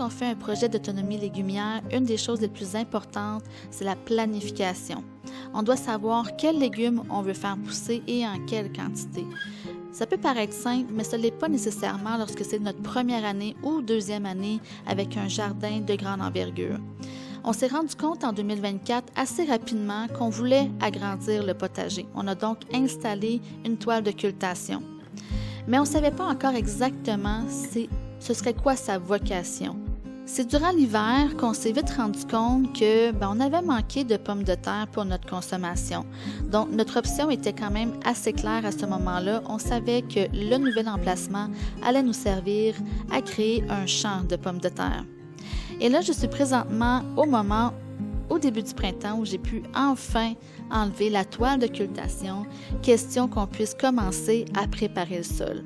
Lorsqu'on fait un projet d'autonomie légumière, une des choses les plus importantes, c'est la planification. On doit savoir quels légumes on veut faire pousser et en quelle quantité. Ça peut paraître simple, mais ce n'est pas nécessairement lorsque c'est notre première année ou deuxième année avec un jardin de grande envergure. On s'est rendu compte en 2024 assez rapidement qu'on voulait agrandir le potager. On a donc installé une toile d'occultation. Mais on ne savait pas encore exactement ce serait quoi sa vocation. C'est durant l'hiver qu'on s'est vite rendu compte qu'on avait manqué de pommes de terre pour notre consommation. Donc, notre option était quand même assez claire à ce moment-là. On savait que le nouvel emplacement allait nous servir à créer un champ de pommes de terre. Et là, je suis présentement au début du printemps, où j'ai pu enfin enlever la toile d'occultation, question qu'on puisse commencer à préparer le sol.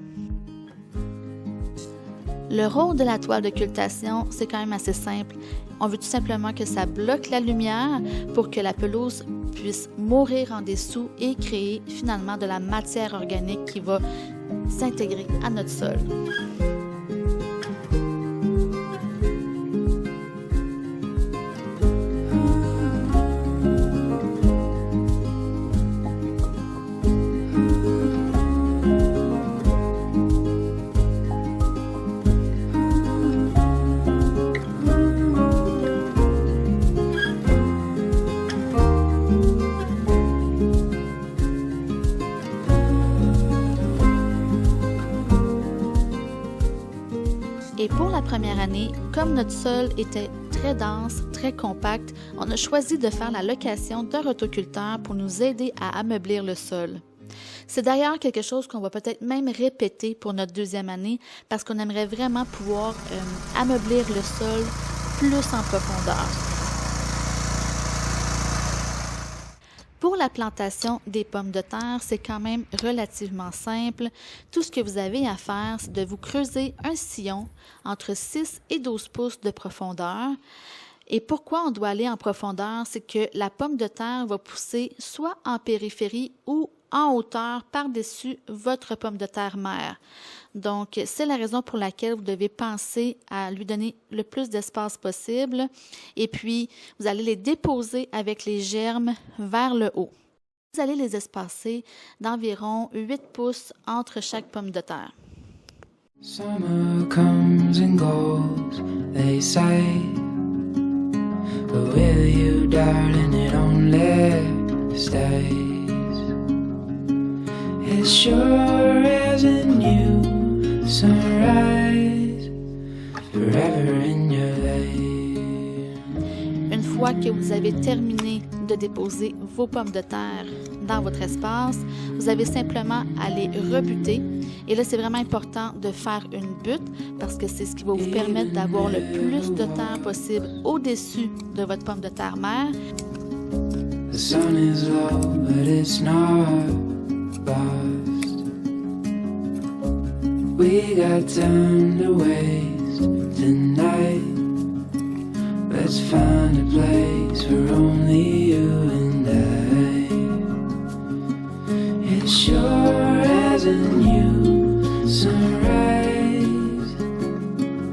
Le rôle de la toile d'occultation, c'est quand même assez simple. On veut tout simplement que ça bloque la lumière pour que la pelouse puisse mourir en dessous et créer finalement de la matière organique qui va s'intégrer à notre sol. Et pour la première année, comme notre sol était très dense, très compact, on a choisi de faire la location d'un rotoculteur pour nous aider à ameublir le sol. C'est d'ailleurs quelque chose qu'on va peut-être même répéter pour notre deuxième année parce qu'on aimerait vraiment pouvoir ameublir le sol plus en profondeur. Pour la plantation des pommes de terre, c'est quand même relativement simple. Tout ce que vous avez à faire, c'est de vous creuser un sillon entre 6 et 12 pouces de profondeur. Et pourquoi on doit aller en profondeur? C'est que la pomme de terre va pousser soit en périphérie ou en hauteur par-dessus votre pomme de terre mère. Donc, c'est la raison pour laquelle vous devez penser à lui donner le plus d'espace possible. Et puis, vous allez les déposer avec les germes vers le haut. Vous allez les espacer d'environ 8 pouces entre chaque pomme de terre. Summer comes and goes, they say. But with you, darling, it only stays. As sure as a new sunrise, forever in your lane. Une fois que vous avez terminé de déposer vos pommes de terre dans votre espace, vous avez simplement à les rebuter. Et là, c'est vraiment important de faire une butte parce que c'est ce qui va vous permettre d'avoir le plus de terre possible au-dessus de votre pomme de terre mère. The sun is low, but it's not lost. We got time to waste tonight. Let's find a place for only you and I. It's sure as a new sunrise,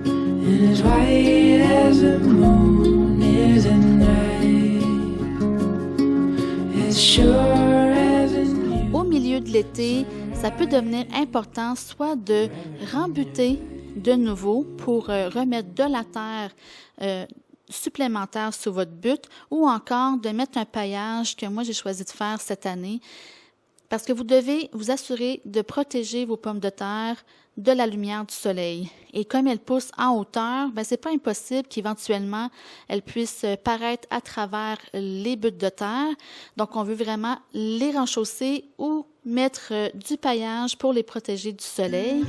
and as white as the moon is at night. It's sure as a new. Au milieu de l'été, ça peut devenir important soit de rembuter de nouveau pour remettre de la terre supplémentaire sur votre butte ou encore de mettre un paillage que moi j'ai choisi de faire cette année parce que vous devez vous assurer de protéger vos pommes de terre de la lumière du soleil. Et comme elles poussent en hauteur, c'est pas impossible qu'éventuellement elles puissent paraître à travers les buttes de terre. Donc on veut vraiment les renchausser ou mettre du paillage pour les protéger du soleil.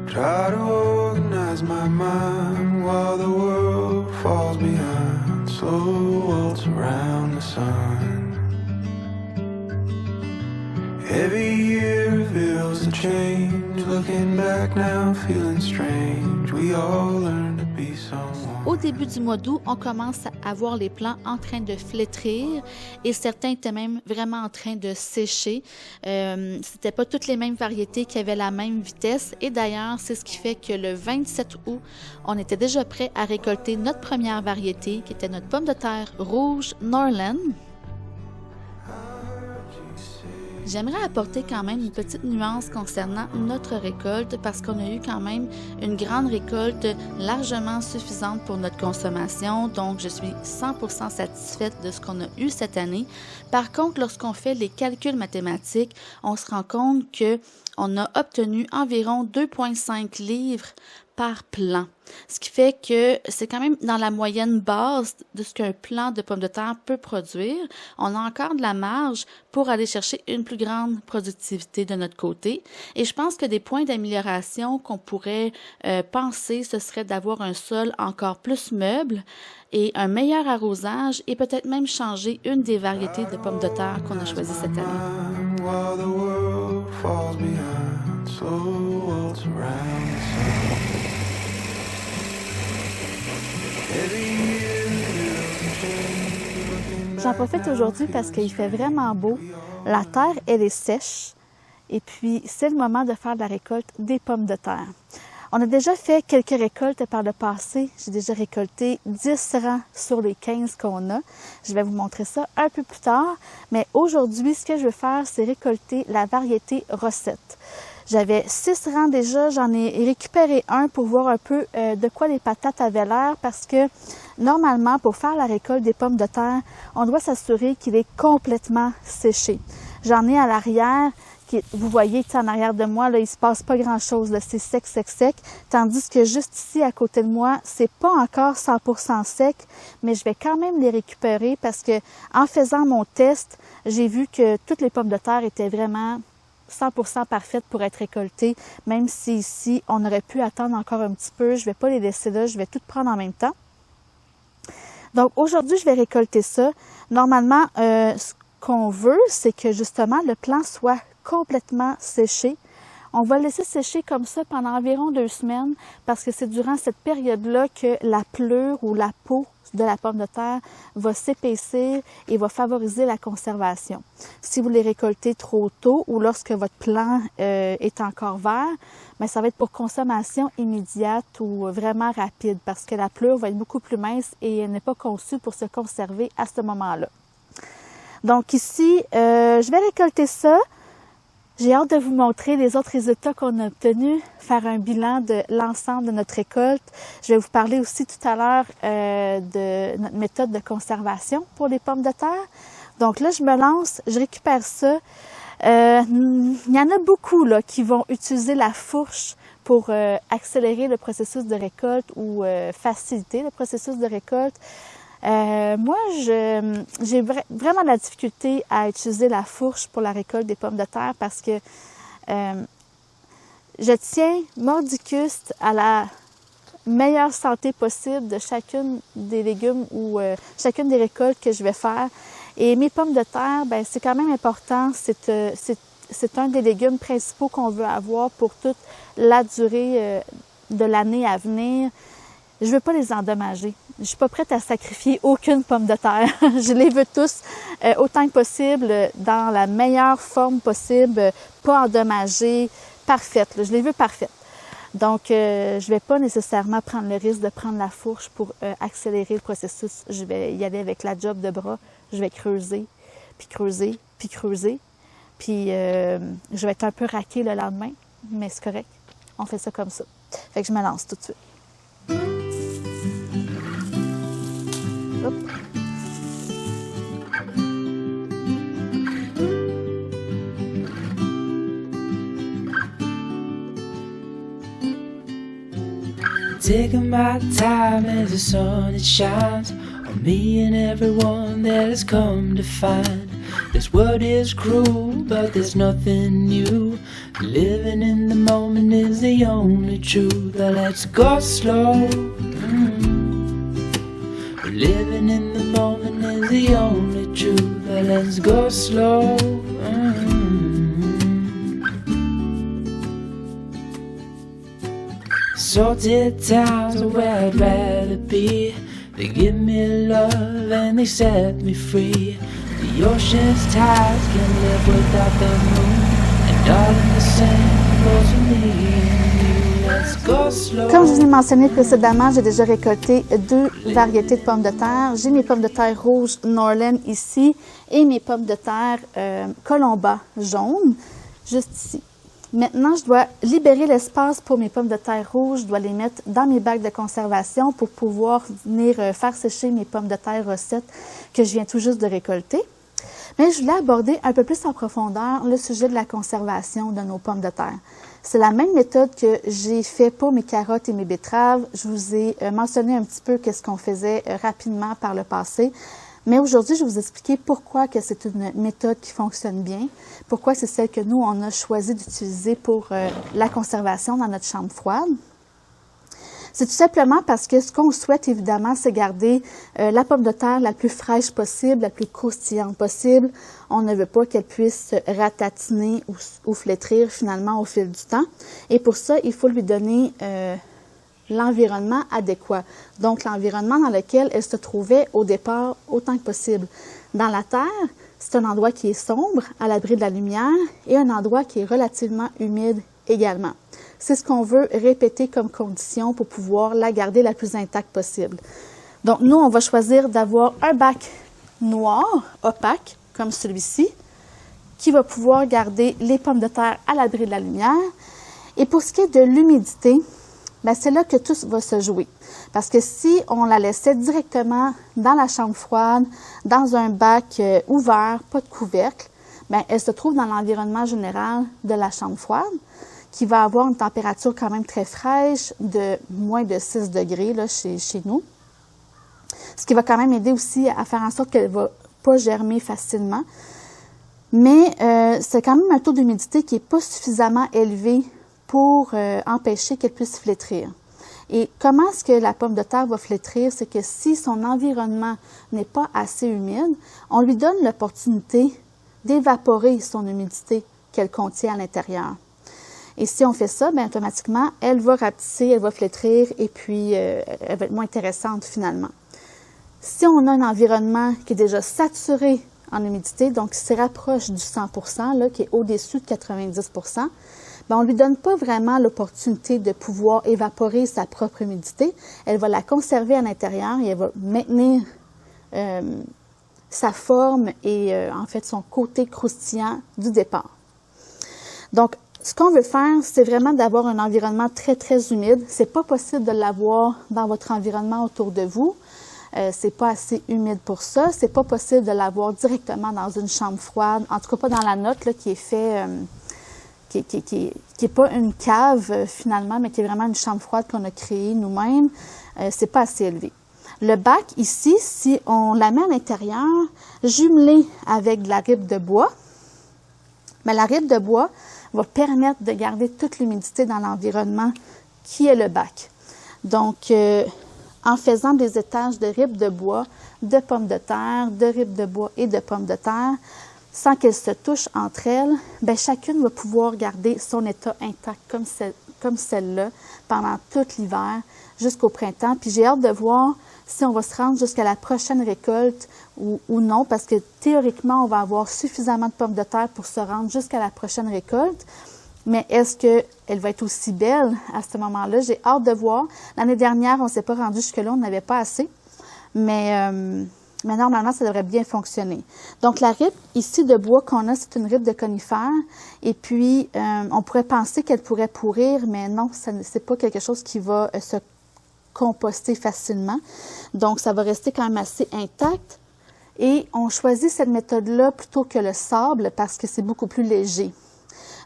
Try to organize my mind while the world falls behind. Slow waltz around the sun. Every year reveals a change. Looking back now, feeling strange. We all learn to be someone. Au début du mois d'août, on commence à voir les plants en train de flétrir et certains étaient même vraiment en train de sécher. C'était pas toutes les mêmes variétés qui avaient la même vitesse et d'ailleurs, c'est ce qui fait que le 27 août, on était déjà prêt à récolter notre première variété qui était notre pomme de terre rouge Norland. J'aimerais apporter quand même une petite nuance concernant notre récolte parce qu'on a eu quand même une grande récolte largement suffisante pour notre consommation. Donc, je suis 100% satisfaite de ce qu'on a eu cette année. Par contre, lorsqu'on fait les calculs mathématiques, on se rend compte qu'on a obtenu environ 2,5 livres par plant. Ce qui fait que c'est quand même dans la moyenne basse de ce qu'un plant de pommes de terre peut produire. On a encore de la marge pour aller chercher une plus grande productivité de notre côté. Et je pense que des points d'amélioration qu'on pourrait penser, ce serait d'avoir un sol encore plus meuble et un meilleur arrosage et peut-être même changer une des variétés de pommes de terre qu'on a choisies cette année. J'en profite aujourd'hui parce qu'il fait vraiment beau. La terre, elle est sèche. Et puis, c'est le moment de faire de la récolte des pommes de terre. On a déjà fait quelques récoltes par le passé. J'ai déjà récolté 10 rangs sur les 15 qu'on a. Je vais vous montrer ça un peu plus tard. Mais aujourd'hui, ce que je veux faire, c'est récolter la variété Rosette. J'avais 6 rangs déjà, j'en ai récupéré un pour voir un peu de quoi les patates avaient l'air parce que normalement, pour faire la récolte des pommes de terre, on doit s'assurer qu'il est complètement séché. J'en ai à l'arrière, vous voyez, en arrière de moi, là, il se passe pas grand-chose, c'est sec, sec, sec, tandis que juste ici, à côté de moi, c'est pas encore 100% sec, mais je vais quand même les récupérer parce que en faisant mon test, j'ai vu que toutes les pommes de terre étaient vraiment 100% parfaites pour être récoltées, même si ici, on aurait pu attendre encore un petit peu. Je ne vais pas les laisser là, je vais tout prendre en même temps. Donc, aujourd'hui, je vais récolter ça. Normalement, ce qu'on veut, c'est que justement, le plant soit complètement séché. On va le laisser sécher comme ça pendant environ 2 semaines parce que c'est durant cette période-là que la pleure ou la peau de la pomme de terre va s'épaissir et va favoriser la conservation. Si vous les récoltez trop tôt ou lorsque votre plant est encore vert, bien, ça va être pour consommation immédiate ou vraiment rapide parce que la pleure va être beaucoup plus mince et elle n'est pas conçue pour se conserver à ce moment-là. Donc ici, je vais récolter ça. J'ai hâte de vous montrer les autres résultats qu'on a obtenus, faire un bilan de l'ensemble de notre récolte. Je vais vous parler aussi tout à l'heure de notre méthode de conservation pour les pommes de terre. Donc là, je me lance, je récupère ça. Il y en a beaucoup là, qui vont utiliser la fourche pour accélérer le processus de récolte ou faciliter le processus de récolte. Moi, j'ai vraiment de la difficulté à utiliser la fourche pour la récolte des pommes de terre parce que je tiens mordicus à la meilleure santé possible de chacune des légumes ou chacune des récoltes que je vais faire. Et mes pommes de terre, ben c'est quand même important. C'est un des légumes principaux qu'on veut avoir pour toute la durée de l'année à venir. Je veux pas les endommager. Je suis pas prête à sacrifier aucune pomme de terre. Je les veux tous autant que possible, dans la meilleure forme possible, pas endommagées, parfaites. Je les veux parfaites. Donc, je vais pas nécessairement prendre le risque de prendre la fourche pour accélérer le processus. Je vais y aller avec la job de bras. Je vais creuser, puis creuser, puis creuser. Puis, je vais être un peu raquée le lendemain, mais c'est correct. On fait ça comme ça. Fait que je me lance tout de suite. Hop. Taking my time as the sun it shines on me and everyone that has come to find this world is cruel, but there's nothing new. Living in the moment is the only truth. But let's go slow. Living in the moment is the only truth. But let's go slow. salted towns are where I'd rather be. They give me love and they set me free. The ocean's tides can live without the moon. And darling, the same goes for me and you. Let's go slow. Comme je vous l'ai mentionné précédemment, j'ai déjà récolté 2 variétés de pommes de terre. J'ai mes pommes de terre rouges Norland ici et mes pommes de terre Colomba jaunes, juste ici. Maintenant, je dois libérer l'espace pour mes pommes de terre rouges. Je dois les mettre dans mes bacs de conservation pour pouvoir venir faire sécher mes pommes de terre recettes que je viens tout juste de récolter. Mais je voulais aborder un peu plus en profondeur le sujet de la conservation de nos pommes de terre. C'est la même méthode que j'ai fait pour mes carottes et mes betteraves. Je vous ai mentionné un petit peu qu'est-ce qu'on faisait rapidement par le passé. Mais aujourd'hui, je vais vous expliquer pourquoi que c'est une méthode qui fonctionne bien, pourquoi c'est celle que nous, on a choisi d'utiliser pour la conservation dans notre chambre froide. C'est tout simplement parce que ce qu'on souhaite, évidemment, c'est garder la pomme de terre la plus fraîche possible, la plus croustillante possible. On ne veut pas qu'elle puisse ratatiner ou flétrir finalement au fil du temps. Et pour ça, il faut lui donner l'environnement adéquat. Donc, l'environnement dans lequel elle se trouvait au départ autant que possible. Dans la terre, c'est un endroit qui est sombre, à l'abri de la lumière, et un endroit qui est relativement humide également. C'est ce qu'on veut répéter comme condition pour pouvoir la garder la plus intacte possible. Donc, nous, on va choisir d'avoir un bac noir, opaque, comme celui-ci, qui va pouvoir garder les pommes de terre à l'abri de la lumière. Et pour ce qui est de l'humidité, bien, c'est là que tout va se jouer. Parce que si on la laissait directement dans la chambre froide, dans un bac ouvert, pas de couvercle, bien, elle se trouve dans l'environnement général de la chambre froide, qui va avoir une température quand même très fraîche, de moins de 6 degrés là, chez nous. Ce qui va quand même aider aussi à faire en sorte qu'elle ne va pas germer facilement. Mais c'est quand même un taux d'humidité qui n'est pas suffisamment élevé pour empêcher qu'elle puisse flétrir. Et comment est-ce que la pomme de terre va flétrir? C'est que si son environnement n'est pas assez humide, on lui donne l'opportunité d'évaporer son humidité qu'elle contient à l'intérieur. Et si on fait ça, bien, automatiquement, elle va rapetisser, elle va flétrir et puis elle va être moins intéressante finalement. Si on a un environnement qui est déjà saturé en humidité, donc qui se rapproche du 100%, là, qui est au-dessus de 90%, bien, on ne lui donne pas vraiment l'opportunité de pouvoir évaporer sa propre humidité. Elle va la conserver à l'intérieur et elle va maintenir sa forme et en fait son côté croustillant du départ. Donc, ce qu'on veut faire, c'est vraiment d'avoir un environnement très, très humide. C'est pas possible de l'avoir dans votre environnement autour de vous. C'est pas assez humide pour ça. C'est pas possible de l'avoir directement dans une chambre froide. En tout cas, pas dans la nôtre, là, qui est fait, qui est pas une cave finalement, mais qui est vraiment une chambre froide qu'on a créée nous-mêmes. C'est pas assez élevé. Le bac ici, si on la met à l'intérieur, jumelé avec de la ripe de bois, mais la ripe de bois va permettre de garder toute l'humidité dans l'environnement qui est le bac. Donc, en faisant des étages de ripe de bois, de pommes de terre, de ripe de bois et de pommes de terre, sans qu'elles se touchent entre elles, bien, chacune va pouvoir garder son état intact comme celle-là pendant tout l'hiver jusqu'au printemps. Puis j'ai hâte de voir si on va se rendre jusqu'à la prochaine récolte ou non, parce que théoriquement, on va avoir suffisamment de pommes de terre pour se rendre jusqu'à la prochaine récolte. Mais est-ce qu'elle va être aussi belle à ce moment-là? J'ai hâte de voir. L'année dernière, on ne s'est pas rendu jusque-là, on n'avait pas assez. Mais normalement, ça devrait bien fonctionner. Donc, la ripe ici de bois qu'on a, c'est une ripe de conifère. Et puis, on pourrait penser qu'elle pourrait pourrir, mais non, ce n'est pas quelque chose qui va se composter facilement. Donc, ça va rester quand même assez intact. Et on choisit cette méthode-là plutôt que le sable parce que c'est beaucoup plus léger.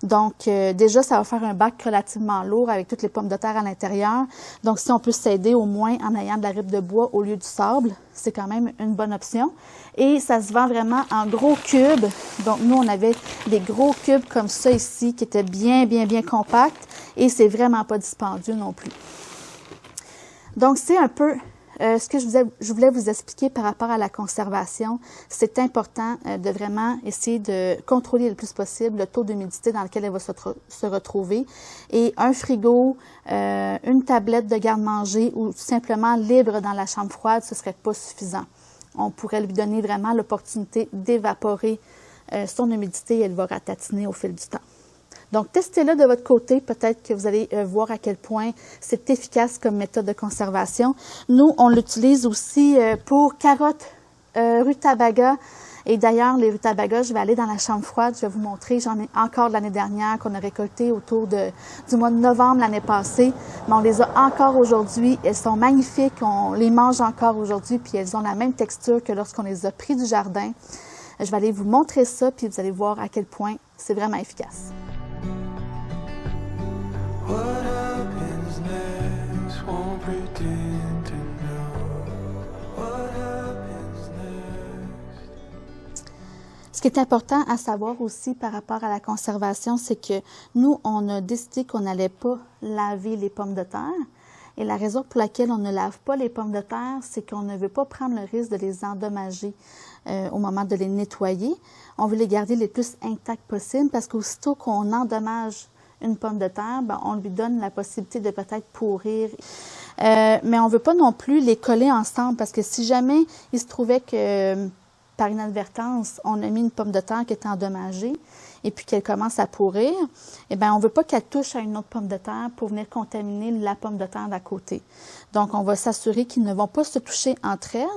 Donc, déjà, ça va faire un bac relativement lourd avec toutes les pommes de terre à l'intérieur. Donc, si on peut s'aider au moins en ayant de la ripe de bois au lieu du sable, c'est quand même une bonne option. Et ça se vend vraiment en gros cubes. Donc, nous, on avait des gros cubes comme ça ici qui étaient bien, bien, bien compacts et c'est vraiment pas dispendieux non plus. Donc, c'est un peu ce que je voulais vous expliquer par rapport à la conservation, c'est important de vraiment essayer de contrôler le plus possible le taux d'humidité dans lequel elle va se retrouver. Et un frigo, une tablette de garde-manger ou tout simplement libre dans la chambre froide, ce ne serait pas suffisant. On pourrait lui donner vraiment l'opportunité d'évaporer son humidité et elle va ratatiner au fil du temps. Donc, testez-le de votre côté. Peut-être que vous allez voir à quel point c'est efficace comme méthode de conservation. Nous, on l'utilise aussi pour carottes rutabaga. Et d'ailleurs, les rutabagas, je vais aller dans la chambre froide. Je vais vous montrer. J'en ai encore de l'année dernière qu'on a récolté autour du mois de novembre l'année passée. Mais on les a encore aujourd'hui. Elles sont magnifiques. On les mange encore aujourd'hui. Puis elles ont la même texture que lorsqu'on les a pris du jardin. Je vais aller vous montrer ça. Puis vous allez voir à quel point c'est vraiment efficace. What happens next? Won't pretend to know. What happens next? Ce qui est important à savoir aussi par rapport à la conservation, c'est que nous, on a décidé qu'on n'allait pas laver les pommes de terre. Et la raison pour laquelle on ne lave pas les pommes de terre, c'est qu'on ne veut pas prendre le risque de les endommager au moment de les nettoyer. On veut les garder les plus intacts possible parce qu'aussitôt qu'on endommage une pomme de terre, ben, on lui donne la possibilité de peut-être pourrir. Mais on ne veut pas non plus les coller ensemble parce que si jamais il se trouvait que, par inadvertance, on a mis une pomme de terre qui était endommagée et puis qu'elle commence à pourrir, eh bien, on ne veut pas qu'elle touche à une autre pomme de terre pour venir contaminer la pomme de terre d'à côté. Donc, on va s'assurer qu'ils ne vont pas se toucher entre elles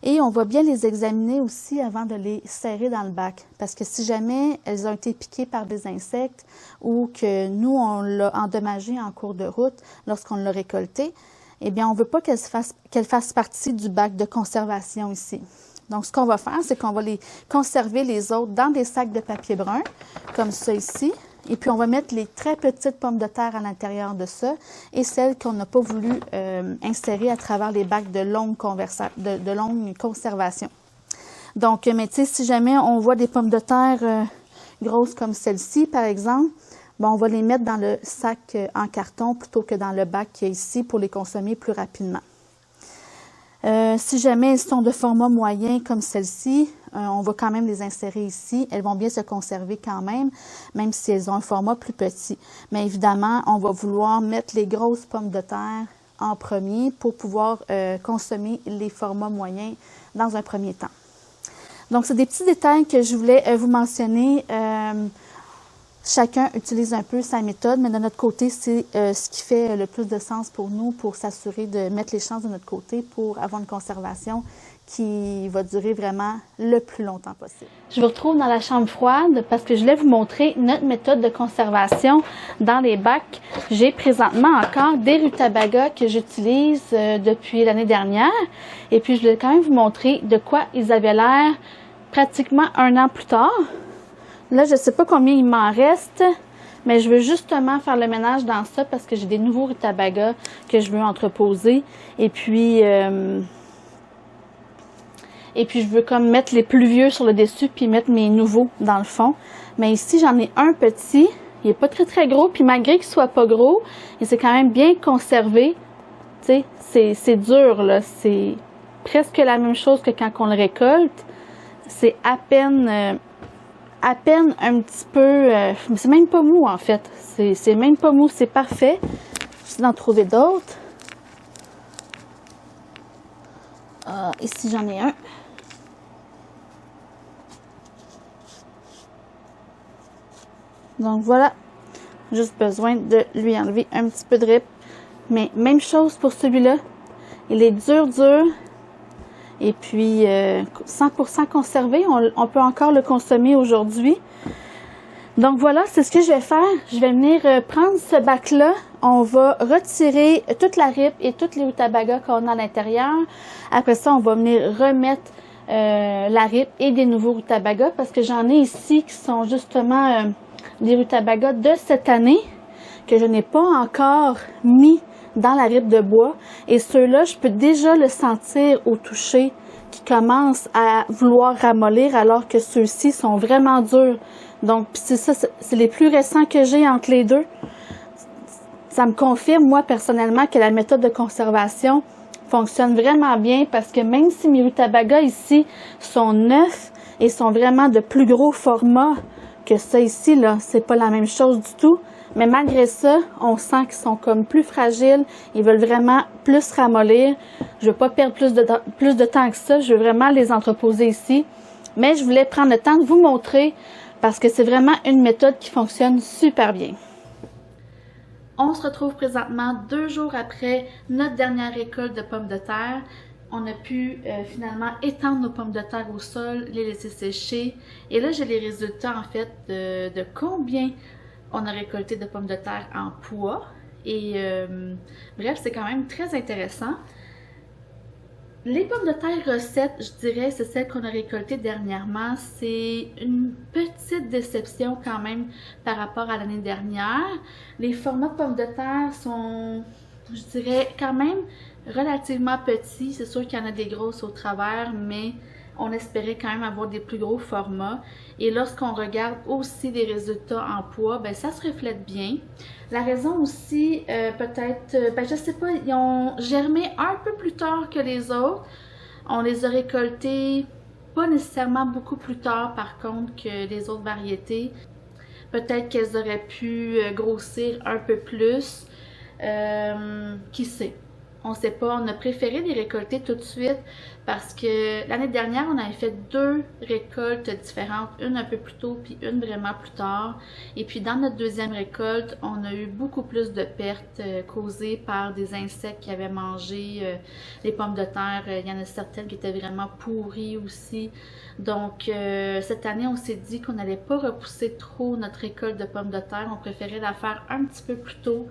et on va bien les examiner aussi avant de les serrer dans le bac. Parce que si jamais elles ont été piquées par des insectes ou que nous, on l'a endommagée en cours de route lorsqu'on l'a récoltée, eh bien, on ne veut pas qu'elle fasse partie du bac de conservation ici. Donc, ce qu'on va faire, c'est qu'on va les conserver les autres dans des sacs de papier brun, comme ça ici. Et puis, on va mettre les très petites pommes de terre à l'intérieur de ça et celles qu'on n'a pas voulu insérer à travers les bacs de longue conservation. Donc, mais tu sais, si jamais on voit des pommes de terre grosses comme celle-ci, par exemple, bon, on va les mettre dans le sac en carton plutôt que dans le bac qui est ici pour les consommer plus rapidement. Si jamais elles sont de format moyen comme celle-ci, on va quand même les insérer ici. Elles vont bien se conserver quand même si elles ont un format plus petit. Mais évidemment, on va vouloir mettre les grosses pommes de terre en premier pour pouvoir consommer les formats moyens dans un premier temps. Donc, c'est des petits détails que je voulais vous mentionner. Chacun utilise un peu sa méthode, mais de notre côté, c'est ce qui fait le plus de sens pour nous, pour s'assurer de mettre les chances de notre côté pour avoir une conservation qui va durer vraiment le plus longtemps possible. Je vous retrouve dans la chambre froide parce que je voulais vous montrer notre méthode de conservation dans les bacs. J'ai présentement encore des rutabagas que j'utilise depuis l'année dernière. Et puis, je voulais quand même vous montrer de quoi ils avaient l'air pratiquement 1 an plus tard. Là, je ne sais pas combien il m'en reste, mais je veux justement faire le ménage dans ça parce que j'ai des nouveaux rutabagas que je veux entreposer. Et puis je veux comme mettre les plus vieux sur le dessus puis mettre mes nouveaux dans le fond. Mais ici, j'en ai un petit. Il n'est pas très, très gros. Puis malgré qu'il ne soit pas gros, il s'est quand même bien conservé. Tu sais, c'est dur, là. C'est presque la même chose que quand on le récolte. C'est à peine un petit peu, c'est même pas mou en fait, c'est même pas mou, c'est parfait. J'essaie d'en trouver d'autres. Ici j'en ai un. Donc voilà, juste besoin de lui enlever un petit peu de rip. Mais même chose pour celui-là, il est dur. Et puis, 100% conservé, on peut encore le consommer aujourd'hui. Donc voilà, c'est ce que je vais faire. Je vais venir prendre ce bac-là. On va retirer toute la ripe et toutes les rutabagas qu'on a à l'intérieur. Après ça, on va venir remettre la ripe et des nouveaux rutabagas parce que j'en ai ici qui sont justement des rutabagas de cette année que je n'ai pas encore mis dans la ripe de bois. Et ceux-là, je peux déjà le sentir au toucher qui commence à vouloir ramollir alors que ceux-ci sont vraiment durs. Donc, c'est ça, c'est les plus récents que j'ai entre les deux. Ça me confirme, moi, personnellement, que la méthode de conservation fonctionne vraiment bien parce que même si mes rutabagas ici sont neufs et sont vraiment de plus gros format que ça ici, là, c'est pas la même chose du tout. Mais malgré ça, on sent qu'ils sont comme plus fragiles. Ils veulent vraiment plus ramollir. Je veux pas perdre plus de temps que ça. Je veux vraiment les entreposer ici. Mais je voulais prendre le temps de vous montrer parce que c'est vraiment une méthode qui fonctionne super bien. On se retrouve présentement 2 jours après notre dernière récolte de pommes de terre. On a pu finalement étendre nos pommes de terre au sol, les laisser sécher. Et là, j'ai les résultats en fait de combien on a récolté de pommes de terre en poids. Et bref, c'est quand même très intéressant. Les pommes de terre recettes, je dirais, c'est celles qu'on a récoltées dernièrement. C'est une petite déception quand même par rapport à l'année dernière. Les formats de pommes de terre sont, je dirais, quand même relativement petits. C'est sûr qu'il y en a des grosses au travers, mais on espérait quand même avoir des plus gros formats. Et lorsqu'on regarde aussi les résultats en poids, ben ça se reflète bien. La raison aussi, peut-être, je sais pas, ils ont germé un peu plus tard que les autres. On les a récoltés pas nécessairement beaucoup plus tard par contre que les autres variétés. Peut-être qu'elles auraient pu grossir un peu plus. Qui sait? On ne sait pas, on a préféré les récolter tout de suite parce que l'année dernière, on avait fait 2 récoltes différentes, une un peu plus tôt puis une vraiment plus tard. Et puis dans notre deuxième récolte, on a eu beaucoup plus de pertes causées par des insectes qui avaient mangé les pommes de terre. Il y en a certaines qui étaient vraiment pourries aussi. Donc cette année, on s'est dit qu'on n'allait pas repousser trop notre récolte de pommes de terre. On préférait la faire un petit peu plus tôt.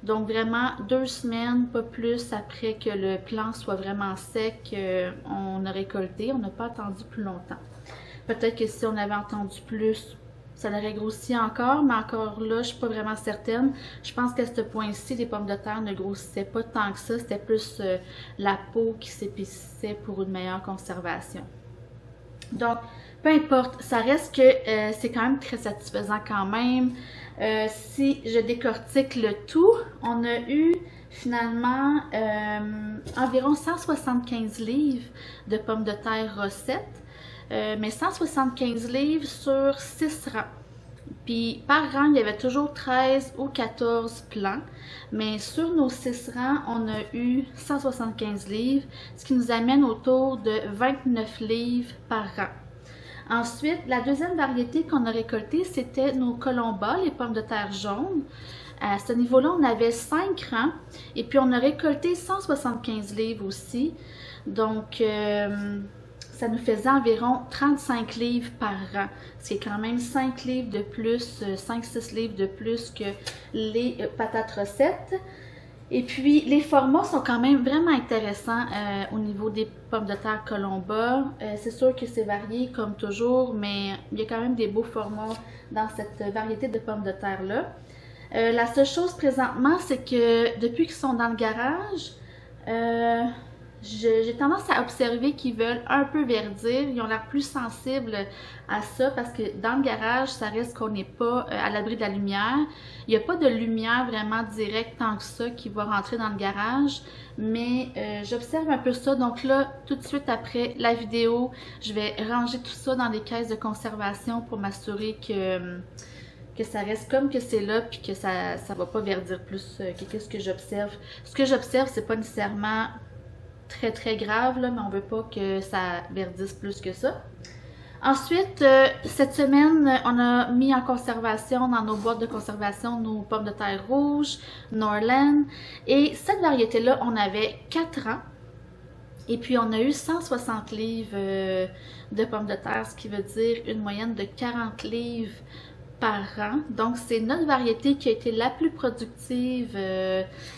Donc vraiment 2 semaines, pas plus, après que le plant soit vraiment sec, on a récolté. On n'a pas attendu plus longtemps. Peut-être que si on avait attendu plus, ça aurait grossi encore, mais encore là, je suis pas vraiment certaine. Je pense qu'à ce point-ci, les pommes de terre ne grossissaient pas tant que ça. C'était plus la peau qui s'épaississait pour une meilleure conservation. Donc, peu importe, ça reste que c'est quand même très satisfaisant quand même. Si je décortique le tout, on a eu finalement environ 175 livres de pommes de terre recettes, mais 175 livres sur 6 rangs. Puis par rang, il y avait toujours 13 ou 14 plants, mais sur nos 6 rangs, on a eu 175 livres, ce qui nous amène autour de 29 livres par rang. Ensuite, la deuxième variété qu'on a récoltée, c'était nos colombas, les pommes de terre jaunes. À ce niveau-là, on avait 5 rangs et puis on a récolté 175 livres aussi. Donc, ça nous faisait environ 35 livres par rang, ce qui est quand même 5 livres de plus, 5-6 livres de plus que les patates recettes. Et puis, les formats sont quand même vraiment intéressants au niveau des pommes de terre Colomba. C'est sûr que c'est varié comme toujours, mais il y a quand même des beaux formats dans cette variété de pommes de terre-là. La seule chose présentement, c'est que depuis qu'ils sont dans le garage, j'ai tendance à observer qu'ils veulent un peu verdir. Ils ont l'air plus sensibles à ça parce que dans le garage, ça reste qu'on n'est pas à l'abri de la lumière. Il n'y a pas de lumière vraiment directe tant que ça qui va rentrer dans le garage. Mais j'observe un peu ça. Donc là, tout de suite après la vidéo, je vais ranger tout ça dans les caisses de conservation pour m'assurer que ça reste comme que c'est là puis que ça va pas verdir plus que ce que j'observe. Ce que j'observe, c'est pas nécessairement très grave, là, mais on veut pas que ça verdisse plus que ça. Ensuite, cette semaine, on a mis en conservation dans nos boîtes de conservation nos pommes de terre rouges, Norland. Et cette variété-là, on avait 4 ans. Et puis, on a eu 160 livres de pommes de terre, ce qui veut dire une moyenne de 40 livres par an. Donc, c'est notre variété qui a été la plus productive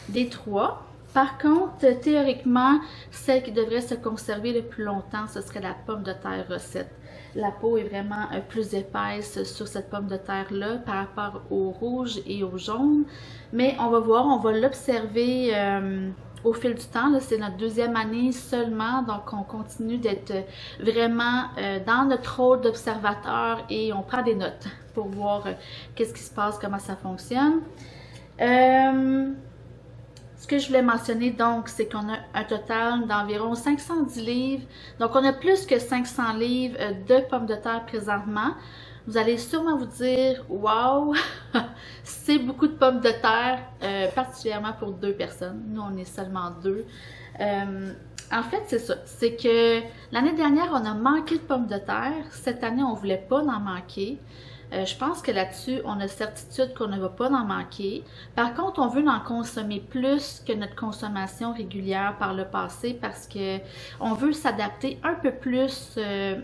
des 3. Par contre, théoriquement, celle qui devrait se conserver le plus longtemps, ce serait la pomme de terre recette. La peau est vraiment plus épaisse sur cette pomme de terre-là par rapport au rouge et au jaune. Mais on va voir, on va l'observer au fil du temps. C'est notre 2e année seulement, donc on continue d'être vraiment dans notre rôle d'observateur et on prend des notes pour voir qu'est-ce qui se passe, comment ça fonctionne. Ce que je voulais mentionner donc, c'est qu'on a un total d'environ 510 livres. Donc on a plus que 500 livres de pommes de terre présentement. Vous allez sûrement vous dire, wow, c'est beaucoup de pommes de terre, particulièrement pour 2 personnes. Nous, on est seulement 2. En fait, c'est ça. C'est que l'année dernière, on a manqué de pommes de terre. Cette année, on ne voulait pas en manquer. Je pense que là-dessus, on a certitude qu'on ne va pas en manquer. Par contre, on veut en consommer plus que notre consommation régulière par le passé parce que on veut s'adapter un peu plus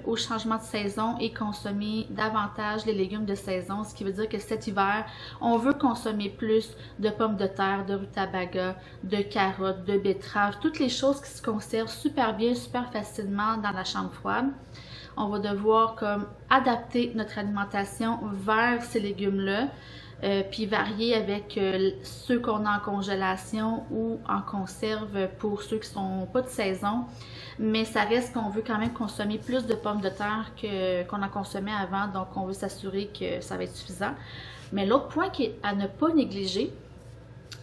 au changement de saison et consommer davantage les légumes de saison, ce qui veut dire que cet hiver, on veut consommer plus de pommes de terre, de rutabaga, de carottes, de betteraves, toutes les choses qui se conservent super bien, super facilement dans la chambre froide. On va devoir comme adapter notre alimentation vers ces légumes-là, puis varier avec ceux qu'on a en congélation ou en conserve pour ceux qui sont pas de saison. Mais ça reste qu'on veut quand même consommer plus de pommes de terre qu'on en consommait avant, donc on veut s'assurer que ça va être suffisant. Mais l'autre point qui est à ne pas négliger,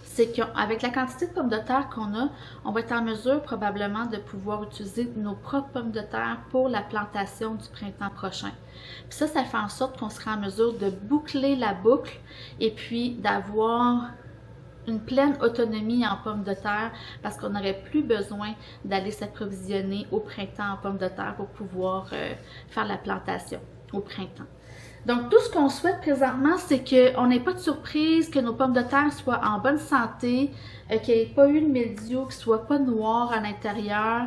c'est qu'avec la quantité de pommes de terre qu'on a, on va être en mesure probablement de pouvoir utiliser nos propres pommes de terre pour la plantation du printemps prochain. Puis ça fait en sorte qu'on sera en mesure de boucler la boucle et puis d'avoir une pleine autonomie en pommes de terre parce qu'on n'aurait plus besoin d'aller s'approvisionner au printemps en pommes de terre pour pouvoir faire la plantation au printemps. Donc, tout ce qu'on souhaite présentement, c'est qu'on n'ait pas de surprise, que nos pommes de terre soient en bonne santé, qu'il n'y ait pas eu de mildiou, qu'ils ne soient pas noirs à l'intérieur.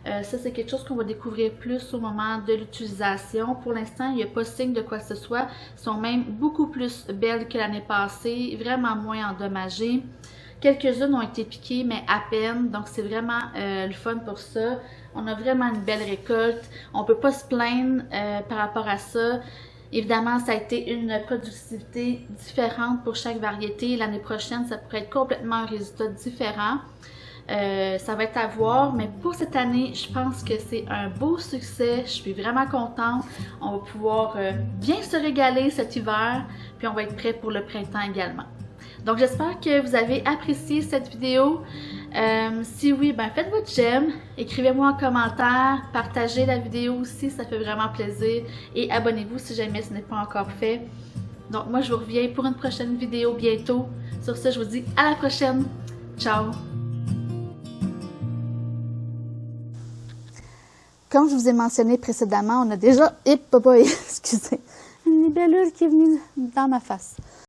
Ça, c'est quelque chose qu'on va découvrir plus au moment de l'utilisation. Pour l'instant, il n'y a pas signe de quoi que ce soit. Elles sont même beaucoup plus belles que l'année passée, vraiment moins endommagées. Quelques-unes ont été piquées, mais à peine. Donc, c'est vraiment le fun pour ça. On a vraiment une belle récolte. On ne peut pas se plaindre par rapport à ça. Évidemment, ça a été une productivité différente pour chaque variété. L'année prochaine, ça pourrait être complètement un résultat différent. Ça va être à voir, mais pour cette année, je pense que c'est un beau succès. Je suis vraiment contente. On va pouvoir bien se régaler cet hiver, puis on va être prêt pour le printemps également. Donc, j'espère que vous avez apprécié cette vidéo. Si oui, ben faites votre j'aime, écrivez-moi en commentaire, partagez la vidéo aussi, ça fait vraiment plaisir. Et abonnez-vous si jamais ce n'est pas encore fait. Donc, moi, je vous reviens pour une prochaine vidéo bientôt. Sur ce, je vous dis à la prochaine. Ciao! Comme je vous ai mentionné précédemment, on a déjà... excusez, une libellule qui est venue dans ma face.